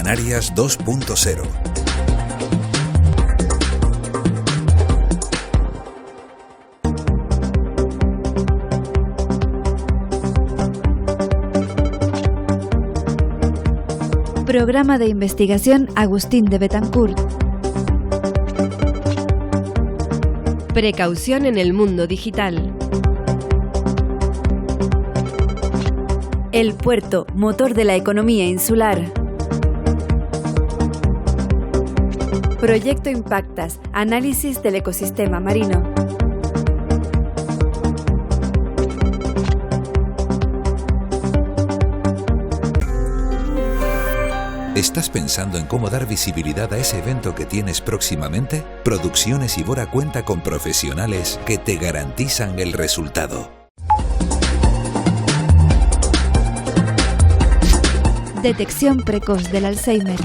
Canarias 2.0. Programa de investigación Agustín de Betancourt. Precaución en el mundo digital. El puerto, motor de la economía insular. Proyecto Impactas, análisis del ecosistema marino. ¿Estás pensando en cómo dar visibilidad a ese evento que tienes próximamente? Producciones Ibora cuenta con profesionales que te garantizan el resultado. Detección precoz del Alzheimer.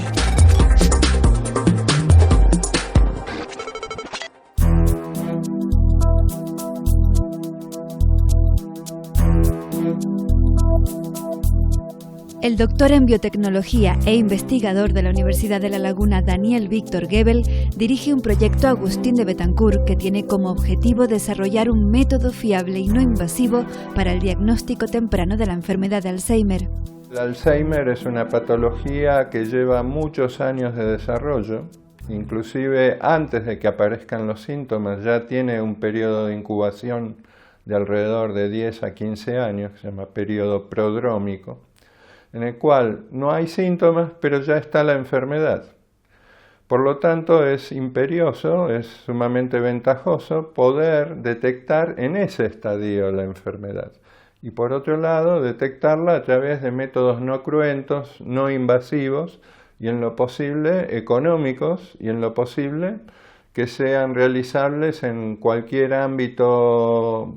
El doctor en biotecnología e investigador de la Universidad de La Laguna, Daniel Víctor Gebel, dirige un proyecto Agustín de Betancourt que tiene como objetivo desarrollar un método fiable y no invasivo para el diagnóstico temprano de la enfermedad de Alzheimer. El Alzheimer es una patología que lleva muchos años de desarrollo, inclusive antes de que aparezcan los síntomas ya tiene un periodo de incubación de alrededor de 10 a 15 años, que se llama periodo prodrómico, en el cual no hay síntomas, pero ya está la enfermedad. Por lo tanto, es imperioso, es sumamente ventajoso poder detectar en ese estadio la enfermedad. Y por otro lado, detectarla a través de métodos no cruentos, no invasivos y en lo posible económicos y en lo posible que sean realizables en cualquier ámbito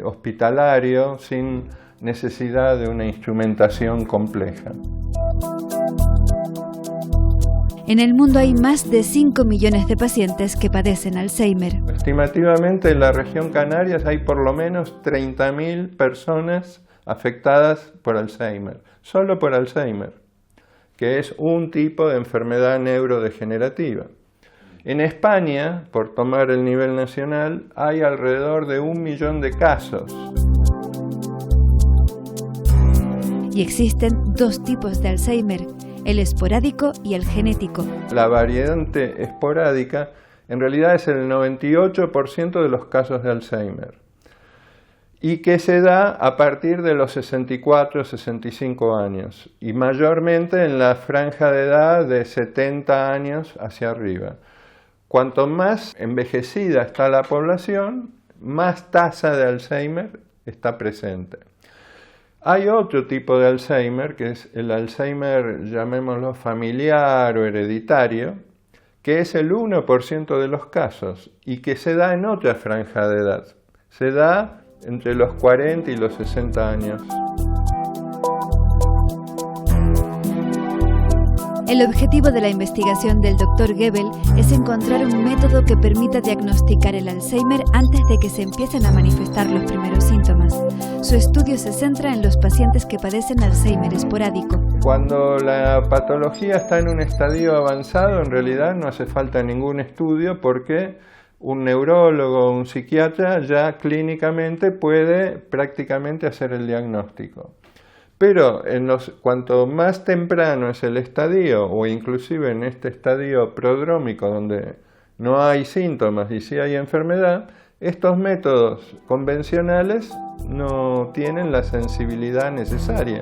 hospitalario sin necesidad de una instrumentación compleja. En el mundo hay más de 5 millones de pacientes que padecen Alzheimer. Estimativamente en la región Canarias hay por lo menos 30.000 personas afectadas por Alzheimer, solo por Alzheimer, que es un tipo de enfermedad neurodegenerativa. En España, por tomar el nivel nacional, hay alrededor de 1 millón de casos. Y existen dos tipos de Alzheimer, el esporádico y el genético. La variante esporádica en realidad es el 98% de los casos de Alzheimer y que se da a partir de los 64 o 65 años y mayormente en la franja de edad de 70 años hacia arriba. Cuanto más envejecida está la población, más tasa de Alzheimer está presente. Hay otro tipo de Alzheimer, que es el Alzheimer, llamémoslo familiar o hereditario, que es el 1% de los casos y que se da en otra franja de edad. Se da entre los 40 y los 60 años. El objetivo de la investigación del Dr. Gebel es encontrar un método que permita diagnosticar el Alzheimer antes de que se empiecen a manifestar los primeros síntomas. Su estudio se centra en los pacientes que padecen Alzheimer esporádico. Cuando la patología está en un estadio avanzado, en realidad no hace falta ningún estudio porque un neurólogo o un psiquiatra ya clínicamente puede prácticamente hacer el diagnóstico. Pero cuanto más temprano es el estadio, o inclusive en este estadio prodrómico donde no hay síntomas y sí hay enfermedad, estos métodos convencionales no tienen la sensibilidad necesaria.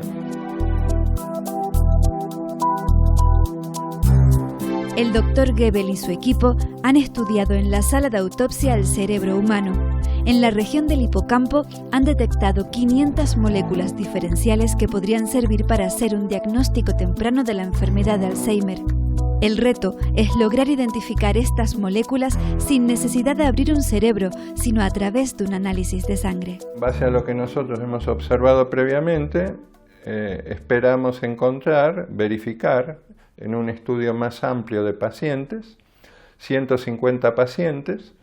El Dr. Gebel y su equipo han estudiado en la sala de autopsia el cerebro humano. En la región del hipocampo han detectado 500 moléculas diferenciales que podrían servir para hacer un diagnóstico temprano de la enfermedad de Alzheimer. El reto es lograr identificar estas moléculas sin necesidad de abrir un cerebro, sino a través de un análisis de sangre. En base a lo que nosotros hemos observado previamente, esperamos verificar en un estudio más amplio de pacientes, 150 pacientes,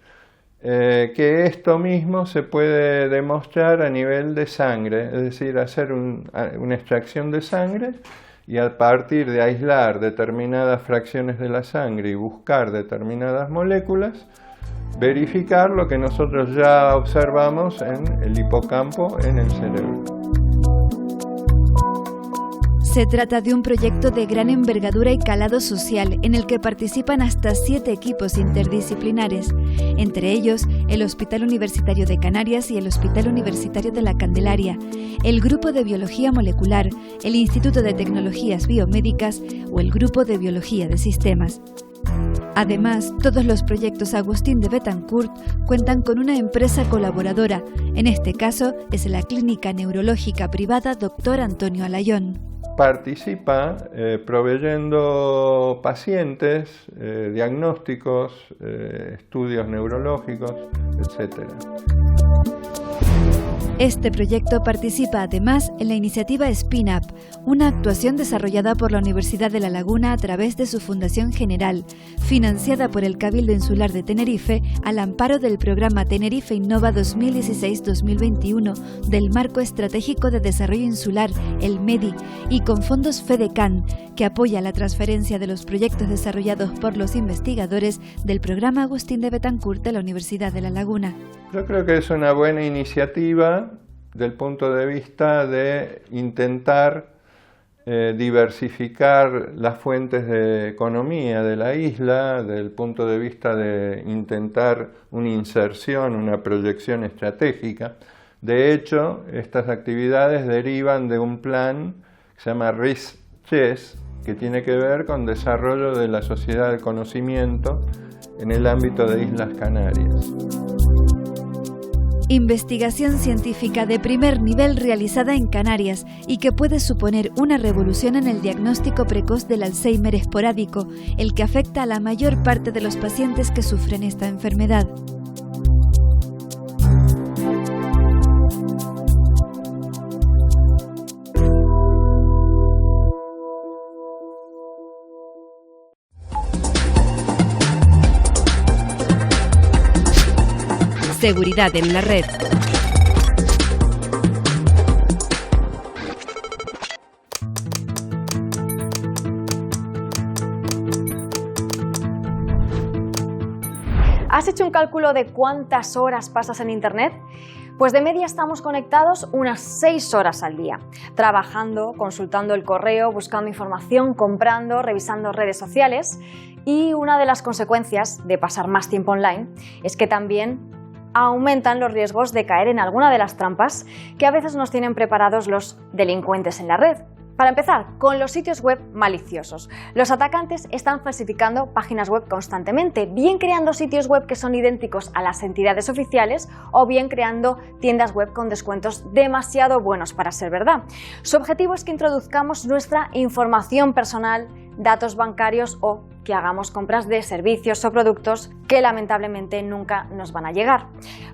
que esto mismo se puede demostrar a nivel de sangre, es decir, hacer una extracción de sangre y a partir de aislar determinadas fracciones de la sangre y buscar determinadas moléculas, verificar lo que nosotros ya observamos en el hipocampo, en el cerebro. Se trata de un proyecto de gran envergadura y calado social en el que participan hasta 7 equipos interdisciplinares, entre ellos el Hospital Universitario de Canarias y el Hospital Universitario de la Candelaria, el Grupo de Biología Molecular, el Instituto de Tecnologías Biomédicas o el Grupo de Biología de Sistemas. Además, todos los proyectos Agustín de Betancourt cuentan con una empresa colaboradora, en este caso es la Clínica Neurológica Privada Dr. Antonio Alayón. Participa proveyendo pacientes, diagnósticos, estudios neurológicos, etc. Este proyecto participa además en la iniciativa Spin Up, una actuación desarrollada por la Universidad de La Laguna a través de su Fundación General, financiada por el Cabildo Insular de Tenerife al amparo del programa Tenerife Innova 2016-2021 del Marco Estratégico de Desarrollo Insular, el MEDI, y con fondos FEDECAN, que apoya la transferencia de los proyectos desarrollados por los investigadores del programa Agustín de Betancourt de la Universidad de La Laguna. Yo creo que es una buena iniciativa del punto de vista de intentar diversificar las fuentes de economía de la isla, del punto de vista de intentar una inserción, una proyección estratégica. De hecho, estas actividades derivan de un plan que se llama RISC-CHES, que tiene que ver con desarrollo de la sociedad del conocimiento en el ámbito de Islas Canarias. Investigación científica de primer nivel realizada en Canarias y que puede suponer una revolución en el diagnóstico precoz del Alzheimer esporádico, el que afecta a la mayor parte de los pacientes que sufren esta enfermedad. Seguridad en la red. ¿Has hecho un cálculo de cuántas horas pasas en Internet? Pues de media estamos conectados unas 6 horas al día, trabajando, consultando el correo, buscando información, comprando, revisando redes sociales. Y una de las consecuencias de pasar más tiempo online es que también aumentan los riesgos de caer en alguna de las trampas que a veces nos tienen preparados los delincuentes en la red. Para empezar, con los sitios web maliciosos. Los atacantes están falsificando páginas web constantemente, bien creando sitios web que son idénticos a las entidades oficiales o bien creando tiendas web con descuentos demasiado buenos para ser verdad. Su objetivo es que introduzcamos nuestra información personal, datos bancarios o que hagamos compras de servicios o productos que lamentablemente nunca nos van a llegar.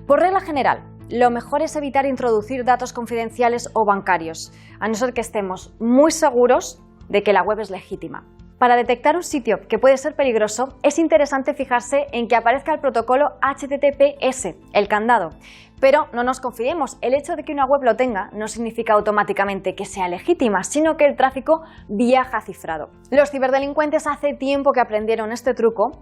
Por regla general, lo mejor es evitar introducir datos confidenciales o bancarios, a no ser que estemos muy seguros de que la web es legítima. Para detectar un sitio que puede ser peligroso, es interesante fijarse en que aparezca el protocolo HTTPS, el candado. Pero no nos confiemos, el hecho de que una web lo tenga no significa automáticamente que sea legítima, sino que el tráfico viaja cifrado. Los ciberdelincuentes hace tiempo que aprendieron este truco.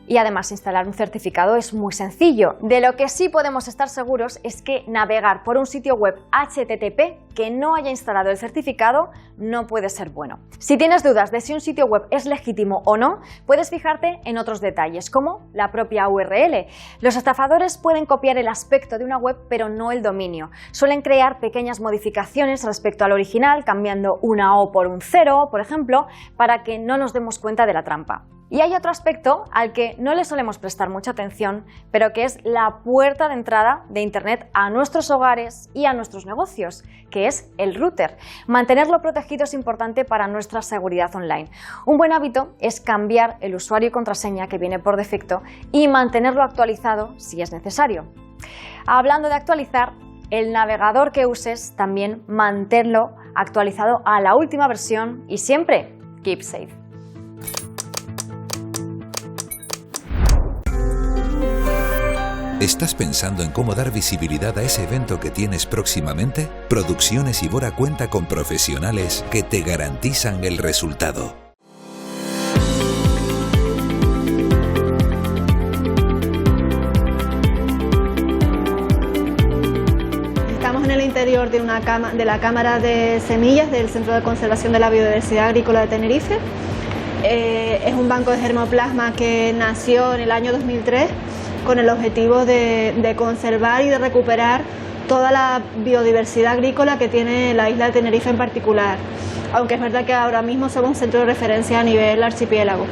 Y además instalar un certificado es muy sencillo. De lo que sí podemos estar seguros es que navegar por un sitio web HTTP que no haya instalado el certificado no puede ser bueno. Si tienes dudas de si un sitio web es legítimo o no, puedes fijarte en otros detalles, como la propia URL. Los estafadores pueden copiar el aspecto de una web, pero no el dominio. Suelen crear pequeñas modificaciones respecto al original, cambiando una O por un 0, por ejemplo, para que no nos demos cuenta de la trampa. Y hay otro aspecto al que no le solemos prestar mucha atención, pero que es la puerta de entrada de Internet a nuestros hogares y a nuestros negocios, que es el router. Mantenerlo protegido es importante para nuestra seguridad online. Un buen hábito es cambiar el usuario y contraseña que viene por defecto y mantenerlo actualizado si es necesario. Hablando de actualizar, el navegador que uses también manténlo actualizado a la última versión y siempre keep safe. ¿Estás pensando en cómo dar visibilidad a ese evento que tienes próximamente? Producciones Ibora cuenta con profesionales que te garantizan el resultado. Estamos en el interior de la Cámara de Semillas del Centro de Conservación de la Biodiversidad Agrícola de Tenerife. Es un banco de germoplasma que nació en el año 2003 con el objetivo de conservar y de recuperar toda la biodiversidad agrícola que tiene la isla de Tenerife en particular, aunque es verdad que ahora mismo somos un centro de referencia a nivel archipiélago.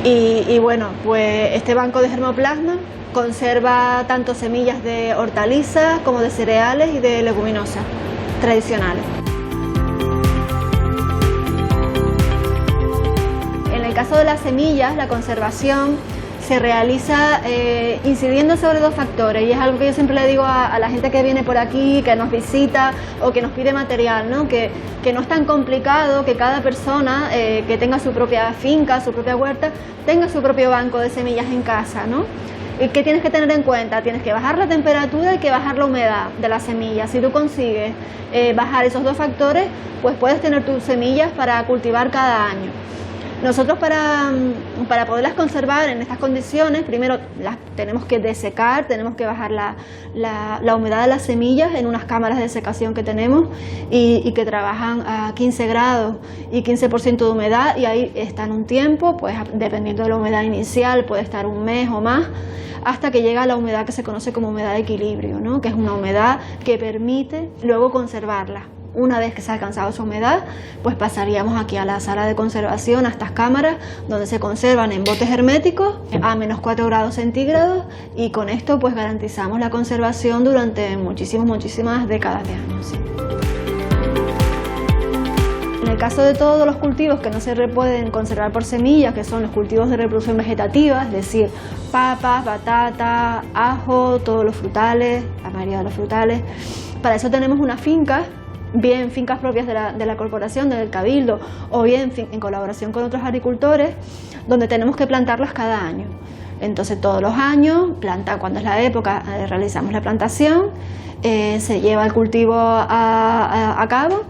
Y bueno, pues este banco de germoplasma conserva tanto semillas de hortalizas como de cereales y de leguminosas tradicionales. En el caso de las semillas, la conservación se realiza incidiendo sobre dos factores, y es algo que yo siempre le digo a la gente que viene por aquí, que nos visita o que nos pide material, ¿no? Que no es tan complicado que cada persona que tenga su propia finca, su propia huerta, tenga su propio banco de semillas en casa, ¿no? ¿Y qué tienes que tener en cuenta? Tienes que bajar la temperatura y que bajar la humedad de las semillas. Si tú consigues bajar esos dos factores, pues puedes tener tus semillas para cultivar cada año. Nosotros para poderlas conservar en estas condiciones, primero las tenemos que desecar, tenemos que bajar la humedad de las semillas en unas cámaras de desecación que tenemos y que trabajan a 15 grados y 15% de humedad, y ahí están un tiempo, pues dependiendo de la humedad inicial puede estar un mes o más, hasta que llega a la humedad que se conoce como humedad de equilibrio, ¿no? Que es una humedad que permite luego conservarla. Una vez que se ha alcanzado su humedad, pues pasaríamos aquí a la sala de conservación, a estas cámaras, donde se conservan en botes herméticos a menos 4 grados centígrados, y con esto pues garantizamos la conservación durante muchísimas décadas de años. ¿Sí? En el caso de todos los cultivos que no se pueden conservar por semillas, que son los cultivos de reproducción vegetativa, es decir, papas, batata, ajo, todos los frutales, la mayoría de los frutales, para eso tenemos unas fincas, bien fincas propias de la corporación, del cabildo, o bien en colaboración con otros agricultores, donde tenemos que plantarlas cada año. Entonces todos los años, cuando es la época, realizamos la plantación, se lleva el cultivo a cabo,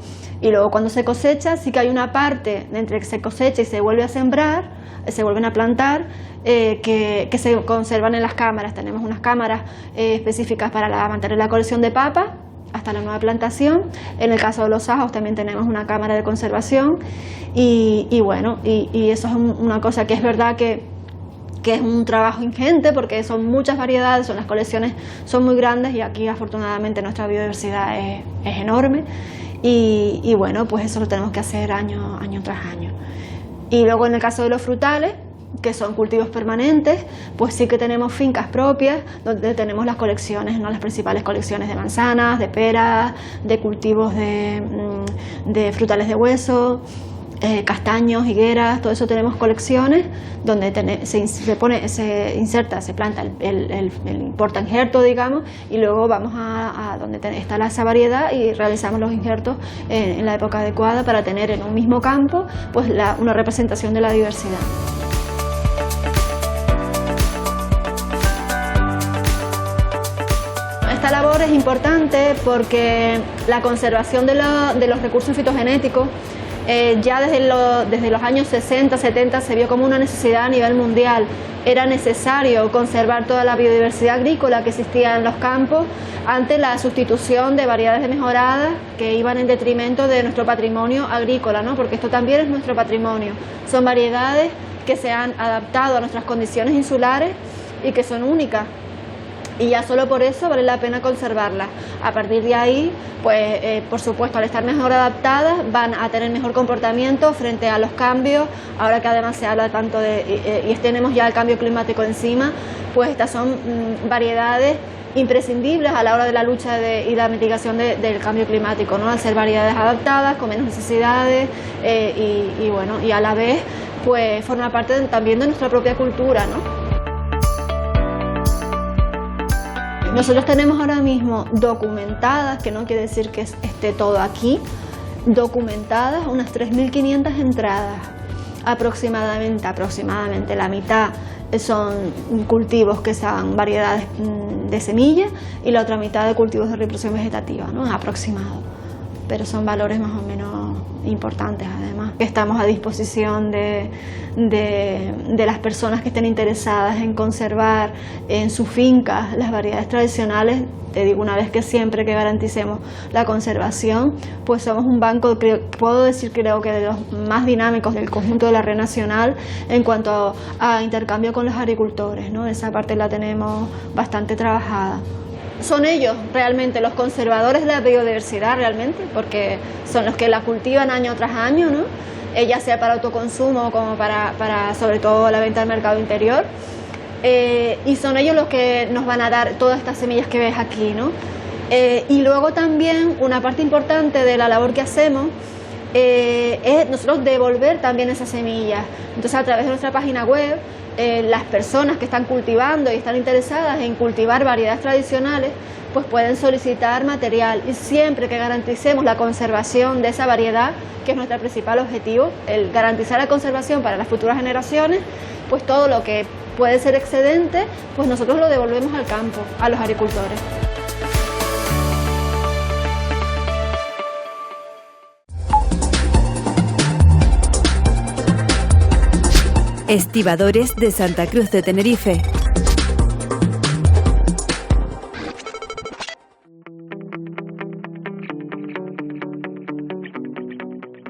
y luego cuando se cosecha, sí que hay una parte entre que se cosecha y se vuelve a sembrar, se vuelven a plantar, que se conservan en las cámaras. Tenemos unas cámaras específicas para mantener la colección de papas hasta la nueva plantación. En el caso de los ajos también tenemos una cámara de conservación, y bueno, y eso es una cosa que es verdad que es un trabajo ingente, porque son muchas variedades, las colecciones son muy grandes, y aquí afortunadamente nuestra biodiversidad es enorme, y bueno, pues eso lo tenemos que hacer año tras año. Y luego en el caso de los frutales, que son cultivos permanentes, pues sí que tenemos fincas propias donde tenemos las colecciones, ¿no? Las principales colecciones de manzanas, de peras, de cultivos de frutales de hueso, castaños, higueras, todo eso tenemos colecciones donde se planta el portainjerto, digamos, y luego vamos a donde está esa variedad y realizamos los injertos en la época adecuada para tener en un mismo campo pues una representación de la diversidad. Esta labor es importante porque la conservación de los recursos fitogenéticos ya desde los años 60, 70 se vio como una necesidad a nivel mundial. Era necesario conservar toda la biodiversidad agrícola que existía en los campos ante la sustitución de variedades mejoradas que iban en detrimento de nuestro patrimonio agrícola, ¿no? Porque esto también es nuestro patrimonio. Son variedades que se han adaptado a nuestras condiciones insulares y que son únicas. Y ya solo por eso vale la pena conservarlas. A partir de ahí, pues por supuesto, al estar mejor adaptadas, van a tener mejor comportamiento frente a los cambios. Ahora que además se habla tanto y tenemos ya el cambio climático encima, pues estas son variedades imprescindibles a la hora de la lucha y la mitigación del cambio climático, ¿no? Al ser variedades adaptadas, con menos necesidades y bueno, y a la vez pues forma parte también de nuestra propia cultura, ¿no? Nosotros tenemos ahora mismo documentadas, que no quiere decir que esté todo aquí, documentadas unas 3.500 entradas aproximadamente la mitad son cultivos que sean variedades de semillas y la otra mitad de cultivos de reproducción vegetativa, ¿no? Es aproximado, pero son valores más o menos importantes además. Estamos a disposición de las personas que estén interesadas en conservar en sus fincas las variedades tradicionales. Te digo, una vez que siempre que garanticemos la conservación, pues somos un banco, puedo decir, creo que de los más dinámicos del conjunto de la red nacional en cuanto a intercambio con los agricultores, ¿no? Esa parte la tenemos bastante trabajada. Son ellos realmente los conservadores de la biodiversidad realmente, porque son los que la cultivan año tras año, ¿no? Ya sea para autoconsumo como para sobre todo la venta al mercado interior. Y son ellos los que nos van a dar todas estas semillas que ves aquí, ¿no? Y luego también una parte importante de la labor que hacemos es nosotros devolver también esas semillas. Entonces, a través de nuestra página web, las personas que están cultivando y están interesadas en cultivar variedades tradicionales, pues pueden solicitar material, y siempre que garanticemos la conservación de esa variedad, que es nuestro principal objetivo, el garantizar la conservación para las futuras generaciones, pues todo lo que puede ser excedente, pues nosotros lo devolvemos al campo, a los agricultores. Estibadores de Santa Cruz de Tenerife.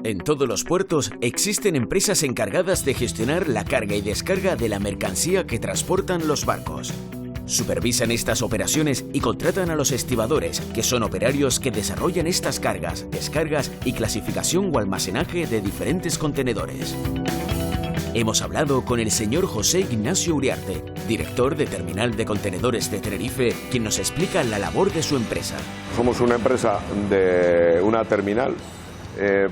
En todos los puertos existen empresas encargadas de gestionar la carga y descarga de la mercancía que transportan los barcos. Supervisan estas operaciones y contratan a los estibadores, que son operarios que desarrollan estas cargas, descargas y clasificación o almacenaje de diferentes contenedores. Hemos hablado con el señor José Ignacio Uriarte, director de Terminal de Contenedores de Tenerife, quien nos explica la labor de su empresa. Somos una empresa de una terminal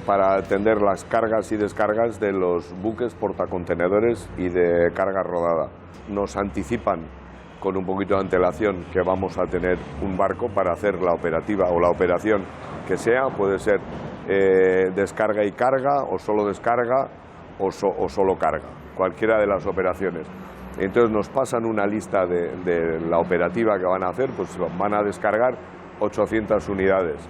para atender las cargas y descargas de los buques portacontenedores y de carga rodada. Nos anticipan con un poquito de antelación que vamos a tener un barco para hacer la operativa o la operación que sea, puede ser descarga y carga o solo descarga o solo carga, cualquiera de las operaciones. Entonces nos pasan una lista de la operativa que van a hacer, pues van a descargar 800 unidades.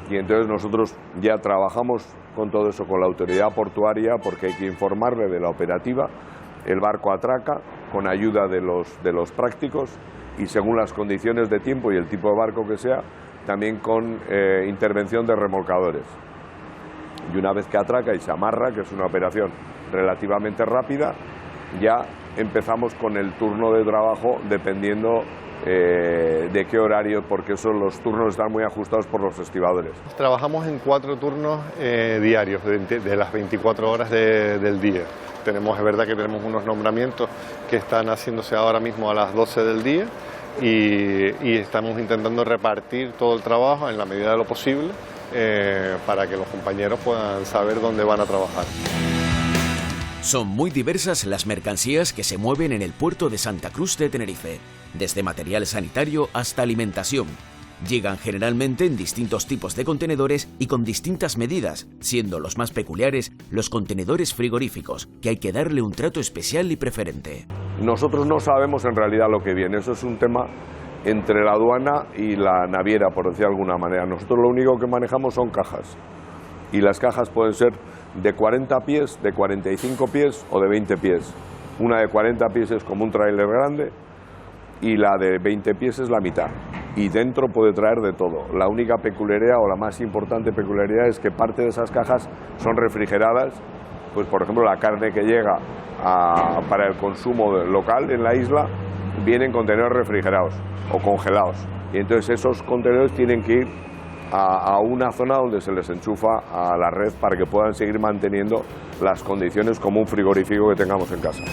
Y entonces nosotros ya trabajamos con todo eso, con la autoridad portuaria, porque hay que informarle de la operativa. El barco atraca con ayuda de los prácticos y según las condiciones de tiempo y el tipo de barco que sea, también con intervención de remolcadores. Y una vez que atraca y se amarra, que es una operación relativamente rápida, ya empezamos con el turno de trabajo dependiendo de qué horario, porque los turnos están muy ajustados por los estibadores. Trabajamos en 4 turnos diarios de las 24 horas del día. Es verdad que tenemos unos nombramientos que están haciéndose ahora mismo a las 12 del día y estamos intentando repartir todo el trabajo en la medida de lo posible para que los compañeros puedan saber dónde van a trabajar. Son muy diversas las mercancías que se mueven en el puerto de Santa Cruz de Tenerife, desde material sanitario hasta alimentación. Llegan generalmente en distintos tipos de contenedores y con distintas medidas, siendo los más peculiares los contenedores frigoríficos, que hay que darle un trato especial y preferente. Nosotros no sabemos en realidad lo que viene, eso es un tema entre la aduana y la naviera, por decir de alguna manera. Nosotros lo único que manejamos son cajas, y las cajas pueden ser de 40 pies, de 45 pies o de 20 pies. Una de 40 pies es como un tráiler grande y la de 20 pies es la mitad. Y dentro puede traer de todo. La única peculiaridad o la más importante peculiaridad es que parte de esas cajas son refrigeradas. Pues por ejemplo la carne que llega para el consumo local en la isla viene en contenedores refrigerados o congelados. Y entonces esos contenedores tienen que ir a una zona donde se les enchufa a la red para que puedan seguir manteniendo las condiciones como un frigorífico que tengamos en casa.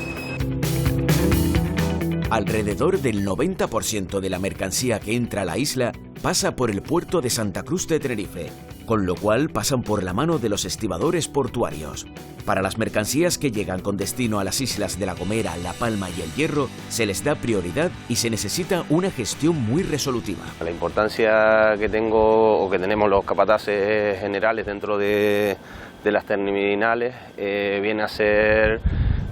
Alrededor del 90% de la mercancía que entra a la isla pasa por el puerto de Santa Cruz de Tenerife. con lo cual pasan por la mano de los estibadores portuarios. Para las mercancías que llegan con destino a las islas de La Gomera, La Palma y El Hierro, se les da prioridad y se necesita una gestión muy resolutiva. La importancia que tenemos los capataces generales dentro de las terminales viene a ser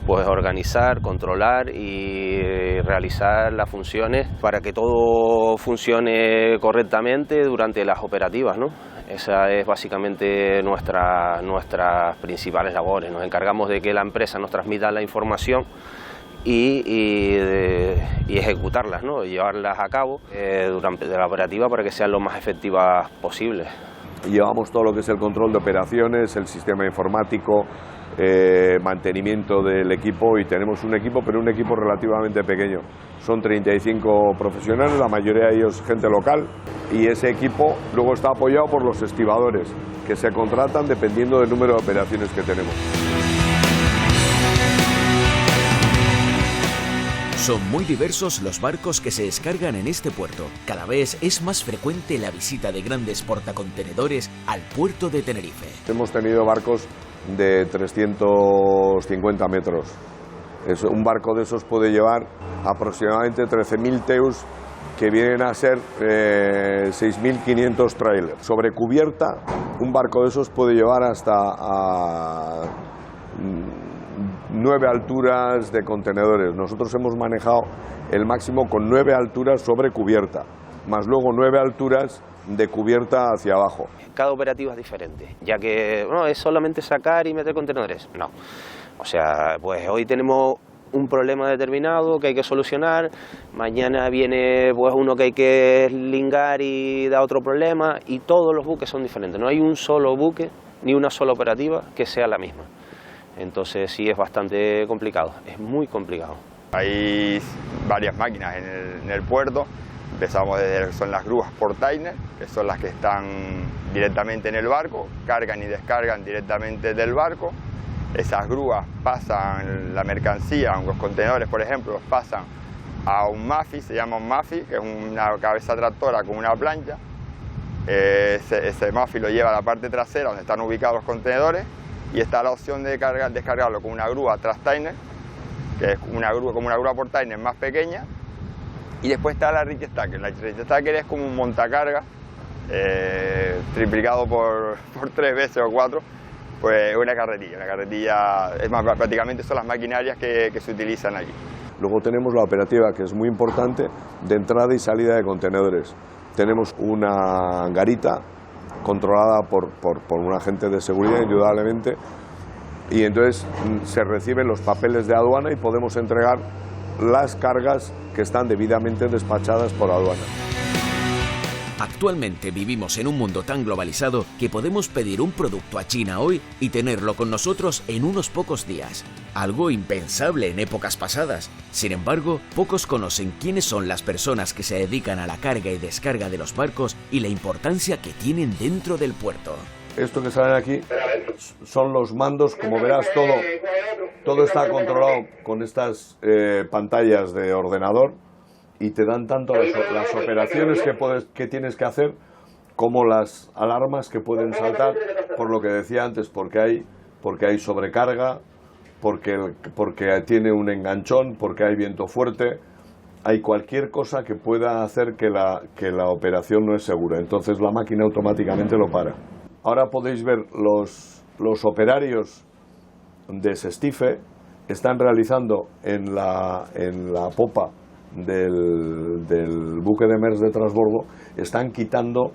pues organizar, controlar y realizar las funciones para que todo funcione correctamente durante las operativas, ¿no? Esa es básicamente nuestras principales labores. Nos encargamos de que la empresa nos transmita la información y ejecutarlas, ¿no? Y llevarlas a cabo durante la operativa para que sean lo más efectivas posibles. Llevamos todo lo que es el control de operaciones, el sistema informático, mantenimiento del equipo, y tenemos un equipo, pero un equipo relativamente pequeño. Son 35 profesionales, la mayoría de ellos gente local, y ese equipo luego está apoyado por los estibadores, que se contratan dependiendo del número de operaciones que tenemos. Son muy diversos los barcos que se descargan en este puerto. Cada vez es más frecuente la visita de grandes portacontenedores al puerto de Tenerife. Hemos tenido barcos de 350 metros. Un barco de esos puede llevar aproximadamente 13.000 TEUs, que vienen a ser 6.500 trailers. Sobre cubierta, un barco de esos puede llevar hasta 9 alturas de contenedores. Nosotros hemos manejado el máximo con 9 alturas sobre cubierta, más luego 9 alturas de cubierta hacia abajo. Cada operativa es diferente, ya que no es solamente sacar y meter contenedores, no. O sea, pues hoy tenemos un problema determinado que hay que solucionar, mañana viene pues uno que hay que lingar y da otro problema, y todos los buques son diferentes. No hay un solo buque ni una sola operativa que sea la misma. Entonces sí es bastante complicado, es muy complicado. Hay varias máquinas en el puerto. Empezamos desde lo que son las grúas portainer, que son las que están directamente en el barco, cargan y descargan directamente del barco. Esas grúas pasan la mercancía, los contenedores por ejemplo, los pasan a un MAFI, se llama un MAFI, que es una cabeza tractora con una plancha. Ese MAFI lo lleva a la parte trasera donde están ubicados los contenedores, y está la opción de descargarlo con una grúa Trastainer, que es una grúa como una grúa portainer más pequeña. Y después está la Reach Stacker. La Reach Stacker es como un montacarga triplicado por 3 veces o 4, pues una carretilla. Una carretilla, es más, prácticamente son las maquinarias que se utilizan allí. Luego tenemos la operativa, que es muy importante, de entrada y salida de contenedores. Tenemos una garita controlada por un agente de seguridad, indudablemente, y entonces se reciben los papeles de aduana y podemos entregar las cargas que están debidamente despachadas por aduana. Actualmente vivimos en un mundo tan globalizado que podemos pedir un producto a China hoy y tenerlo con nosotros en unos pocos días. Algo impensable en épocas pasadas. Sin embargo, pocos conocen quiénes son las personas que se dedican a la carga y descarga de los barcos y la importancia que tienen dentro del puerto. Esto que salen aquí son los mandos, como verás todo está controlado con estas pantallas de ordenador, y te dan tanto las operaciones que tienes que hacer como las alarmas que pueden saltar, por lo que decía antes, porque hay sobrecarga, porque tiene un enganchón, porque hay viento fuerte, hay cualquier cosa que pueda hacer que la operación no es segura. Entonces la máquina automáticamente lo para. Ahora podéis ver los operarios de Sestife están realizando en la popa del buque de Maersk de transbordo, están quitando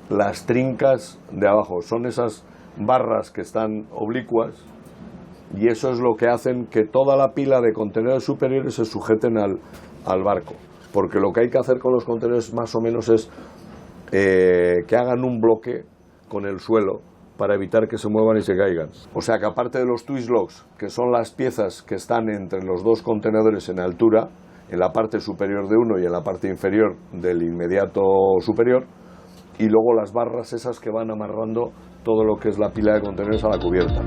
las trincas de abajo. Son esas barras que están oblicuas, y eso es lo que hacen que toda la pila de contenedores superiores se sujeten al barco, porque lo que hay que hacer con los contenedores más o menos es que hagan un bloque con el suelo para evitar que se muevan y se caigan. O sea que aparte de los twist locks, que son las piezas que están entre los dos contenedores en altura, en la parte superior de uno y en la parte inferior del inmediato superior, y luego las barras esas que van amarrando todo lo que es la pila de contenedores a la cubierta.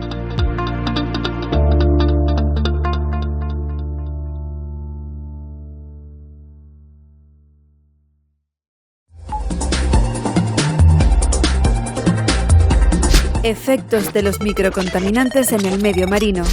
Efectos de los microcontaminantes en el medio marino.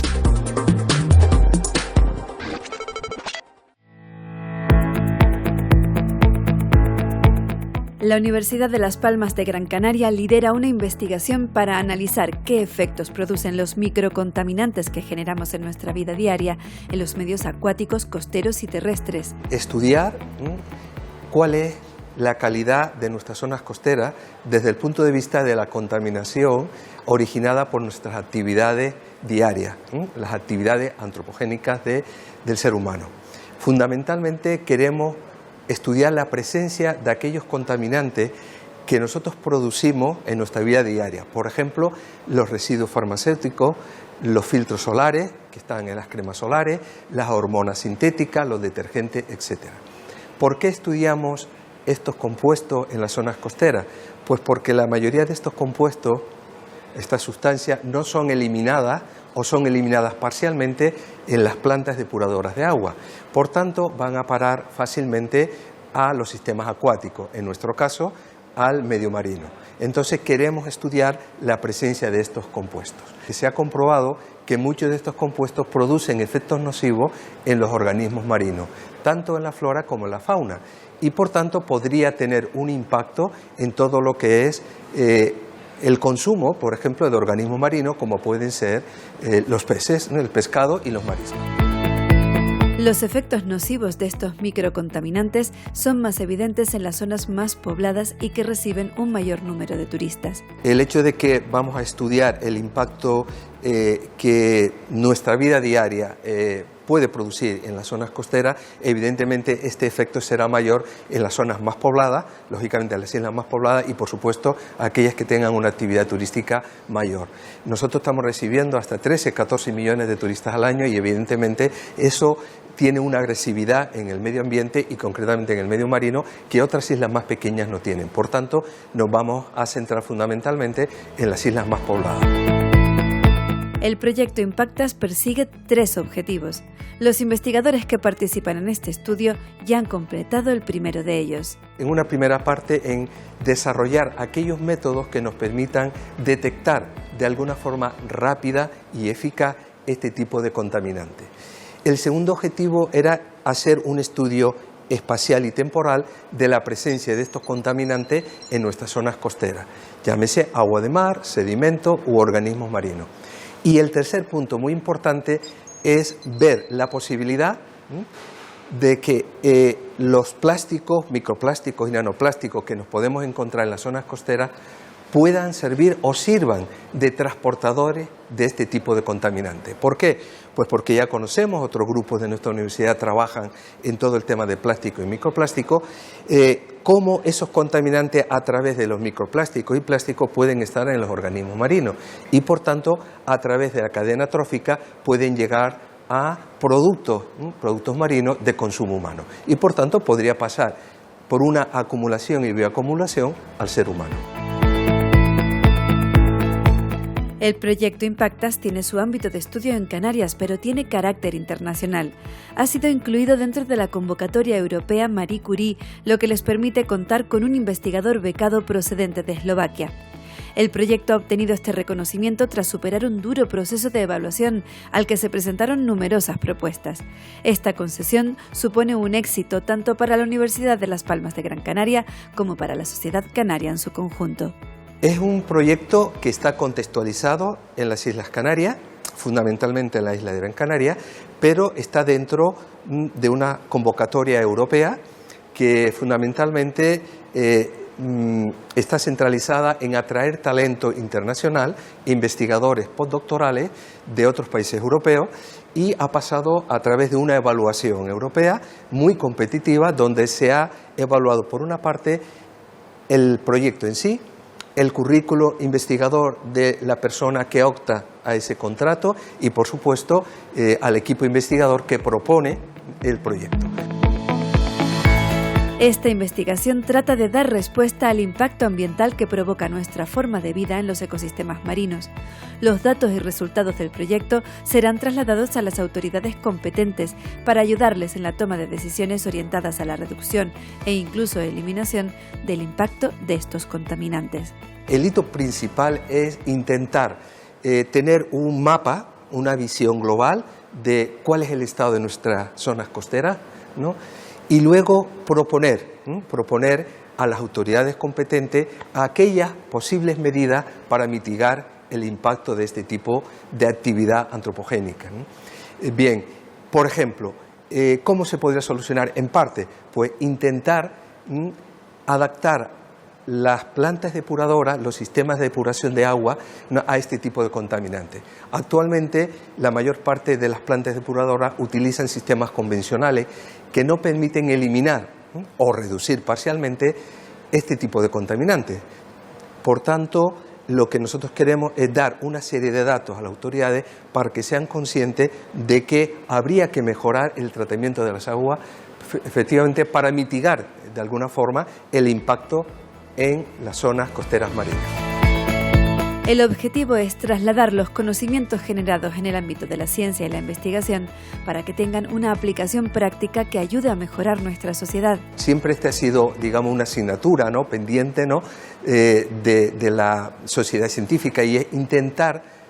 La Universidad de Las Palmas de Gran Canaria lidera una investigación para analizar qué efectos producen los microcontaminantes que generamos en nuestra vida diaria en los medios acuáticos, costeros y terrestres. Estudiar cuál es la calidad de nuestras zonas costeras desde el punto de vista de la contaminación originada por nuestras actividades diarias, las actividades antropogénicas del ser humano. Fundamentalmente queremos estudiar la presencia de aquellos contaminantes que nosotros producimos en nuestra vida diaria. Por ejemplo, los residuos farmacéuticos, los filtros solares que están en las cremas solares, las hormonas sintéticas, los detergentes, etc. ¿Por qué estudiamos estos compuestos en las zonas costeras? Pues porque la mayoría de estos compuestos, estas sustancias, no son eliminadas o son eliminadas parcialmente en las plantas depuradoras de agua. Por tanto, van a parar fácilmente a los sistemas acuáticos, en nuestro caso, al medio marino. Entonces queremos estudiar la presencia de estos compuestos. Se ha comprobado que muchos de estos compuestos producen efectos nocivos en los organismos marinos, tanto en la flora como en la fauna, y por tanto podría tener un impacto en todo lo que es el consumo, por ejemplo, de organismos marinos, como pueden ser los peces, el pescado y los mariscos. Los efectos nocivos de estos microcontaminantes son más evidentes en las zonas más pobladas y que reciben un mayor número de turistas. El hecho de que vamos a estudiar el impacto que nuestra vida diaria puede producir en las zonas costeras, evidentemente este efecto será mayor en las zonas más pobladas, lógicamente en las islas más pobladas y por supuesto aquellas que tengan una actividad turística mayor. Nosotros estamos recibiendo hasta 13-14 millones de turistas al año y evidentemente eso tiene una agresividad en el medio ambiente y concretamente en el medio marino que otras islas más pequeñas no tienen. Por tanto, nos vamos a centrar fundamentalmente en las islas más pobladas. El proyecto Impactas persigue 3 objetivos. Los investigadores que participan en este estudio ya han completado el primero de ellos. En una primera parte, en desarrollar aquellos métodos que nos permitan detectar de alguna forma rápida y eficaz este tipo de contaminante. El segundo objetivo era hacer un estudio espacial y temporal de la presencia de estos contaminantes en nuestras zonas costeras, llámese agua de mar, sedimento u organismos marinos. Y el tercer punto muy importante es ver la posibilidad de que los plásticos, microplásticos y nanoplásticos que nos podemos encontrar en las zonas costeras puedan servir o sirvan de transportadores de este tipo de contaminantes. ¿Por qué? Pues porque ya conocemos, otros grupos de nuestra universidad trabajan en todo el tema de plástico y microplástico, cómo esos contaminantes a través de los microplásticos y plásticos pueden estar en los organismos marinos y por tanto a través de la cadena trófica pueden llegar a productos marinos de consumo humano y por tanto podría pasar por una acumulación y bioacumulación al ser humano. El proyecto Impactas tiene su ámbito de estudio en Canarias, pero tiene carácter internacional. Ha sido incluido dentro de la convocatoria europea Marie Curie, lo que les permite contar con un investigador becado procedente de Eslovaquia. El proyecto ha obtenido este reconocimiento tras superar un duro proceso de evaluación al que se presentaron numerosas propuestas. Esta concesión supone un éxito tanto para la Universidad de Las Palmas de Gran Canaria como para la sociedad canaria en su conjunto. Es un proyecto que está contextualizado en las Islas Canarias, fundamentalmente en la isla de Gran Canaria, pero está dentro de una convocatoria europea que fundamentalmente está centralizada en atraer talento internacional, investigadores postdoctorales de otros países europeos y ha pasado a través de una evaluación europea muy competitiva donde se ha evaluado por una parte el proyecto en sí, el currículo investigador de la persona que opta a ese contrato y, por supuesto, al equipo investigador que propone el proyecto. Esta investigación trata de dar respuesta al impacto ambiental que provoca nuestra forma de vida en los ecosistemas marinos. Los datos y resultados del proyecto serán trasladados a las autoridades competentes para ayudarles en la toma de decisiones orientadas a la reducción e incluso eliminación del impacto de estos contaminantes. El hito principal es intentar tener un mapa, una visión global de cuál es el estado de nuestras zonas costeras, ¿no? Y luego proponer a las autoridades competentes aquellas posibles medidas para mitigar el impacto de este tipo de actividad antropogénica, ¿no? Bien, por ejemplo, ¿cómo se podría solucionar? En parte, pues intentar adaptar las plantas depuradoras, los sistemas de depuración de agua a este tipo de contaminantes. Actualmente, la mayor parte de las plantas depuradoras utilizan sistemas convencionales que no permiten eliminar o reducir parcialmente este tipo de contaminantes. Por tanto, lo que nosotros queremos es dar una serie de datos a las autoridades para que sean conscientes de que habría que mejorar el tratamiento de las aguas, efectivamente, para mitigar de alguna forma el impacto en las zonas costeras marinas. El objetivo es trasladar los conocimientos generados en el ámbito de la ciencia y la investigación para que tengan una aplicación práctica que ayude a mejorar nuestra sociedad. Siempre esta ha sido, digamos, una asignatura, ¿no?, pendiente, ¿no?, de la sociedad científica, y es intentar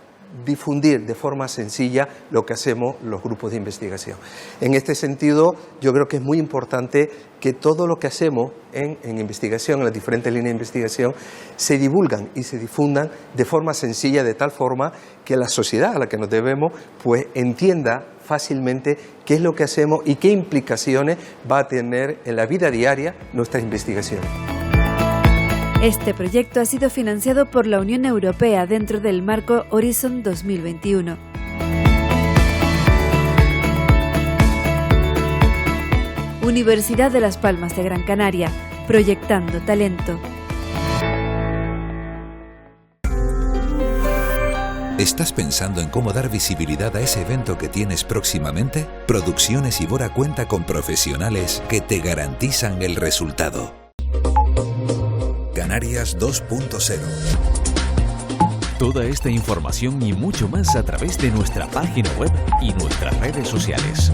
difundir de forma sencilla lo que hacemos los grupos de investigación. En este sentido, yo creo que es muy importante que todo lo que hacemos en investigación, en las diferentes líneas de investigación, se divulgan y se difundan de forma sencilla, de tal forma que la sociedad a la que nos debemos pues entienda fácilmente qué es lo que hacemos y qué implicaciones va a tener en la vida diaria nuestra investigación. Este proyecto ha sido financiado por la Unión Europea dentro del marco Horizon 2021. Universidad de Las Palmas de Gran Canaria, proyectando talento. ¿Estás pensando en cómo dar visibilidad a ese evento que tienes próximamente? Producciones Ibora cuenta con profesionales que te garantizan el resultado. Canarias 2.0. Toda esta información y mucho más a través de nuestra página web y nuestras redes sociales.